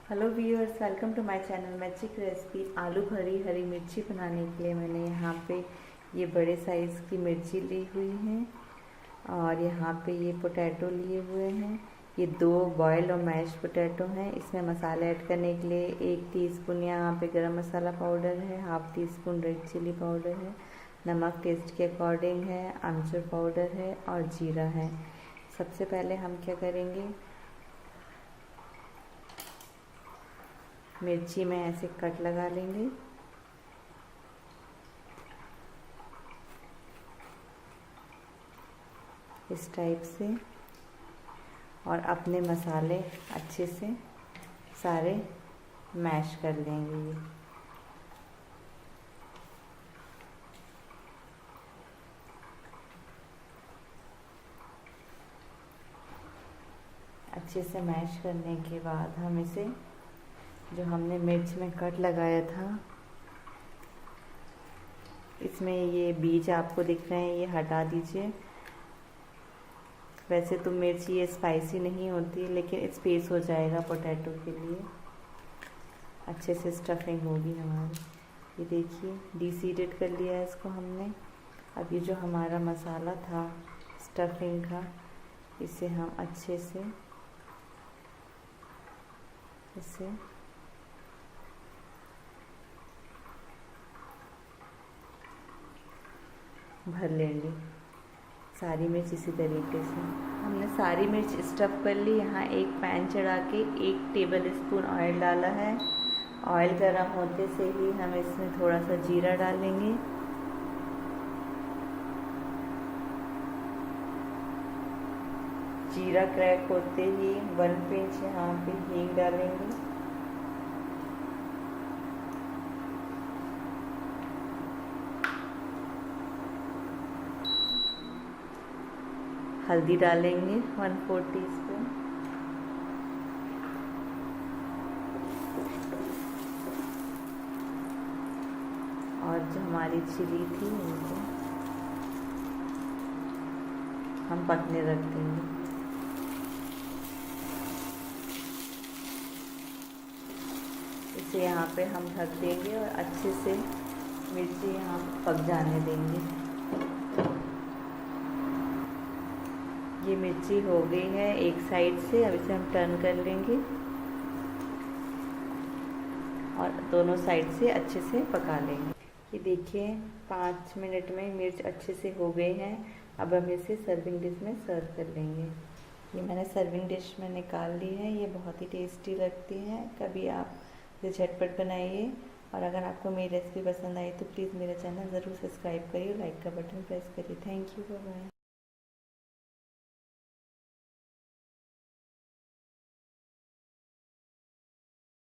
Hello viewers, welcome to my channel magic recipe. आलू भरी हरी मिर्ची बनाने के लिए मैंने यहाँ पे ये बड़े साइज़ की मिर्ची ली हुई है और यहाँ पे ये पोटैटो लिए हुए हैं। ये 2 बॉयल और मैश पोटैटो हैं। इसमें मसाले ऐड करने के लिए 1 टीस्पून यहाँ पे गरम मसाला पाउडर है, half teaspoon red chilli powder है, नमक टेस्ट के अकॉर्डिंग है, आमचूर पाउडर है और जीरा है। सबसे पहले हम क्या करेंगे, मिर्ची में ऐसे कट लगा लेंगे। इस टाइप से, और अपने मसाले अच्छे से सारे मैश कर लेंगे। ये अच्छे से मैश करने के बाद हम इसे, जो हमने मिर्च में कट लगाया था, इसमें ये बीज आपको दिख रहे हैं, ये हटा दीजिए। वैसे तो मिर्च ये स्पाइसी नहीं होती, लेकिन स्पेस हो जाएगा पोटैटो के लिए, अच्छे से स्टफिंग होगी हमारी। ये देखिए, डीसीडेड कर लिया है इसको हमने। अब ये जो हमारा मसाला था स्टफिंग का, इसे हम अच्छे से इसे भर लेंगे। सारी मिर्च इसी तरीके से हमने सारी मिर्च स्टफ़ कर ली। यहाँ एक पैन चढ़ा के 1 टेबल स्पून ऑयल डाला है। ऑयल गर्म होते से ही हम इसमें थोड़ा सा जीरा डालेंगे। जीरा क्रैक होते ही 1 पिंच यहाँ पे हींग डालेंगे। हल्दी डालेंगे 1/4 टीस्पून। और जो हमारी चिली थी उनको हम पकने रख देंगे। इसे यहाँ पे हम ढक देंगे और अच्छे से मिर्ची यहाँ पक जाने देंगे। ये मिर्ची हो गई है एक साइड से। अब इसे हम टर्न कर लेंगे और दोनों साइड से अच्छे से पका लेंगे। ये देखिए, 5 मिनट में मिर्च अच्छे से हो गए हैं। अब हम इसे सर्विंग डिश में सर्व कर लेंगे। ये मैंने सर्विंग डिश में निकाल ली है। ये बहुत ही टेस्टी लगती है। कभी आप इसे झटपट बनाइए। और अगर आपको मेरी रेसिपी पसंद आई तो प्लीज़ मेरा चैनल ज़रूर सब्सक्राइब करिए, लाइक का बटन प्रेस करिए। Thank you, bye bye.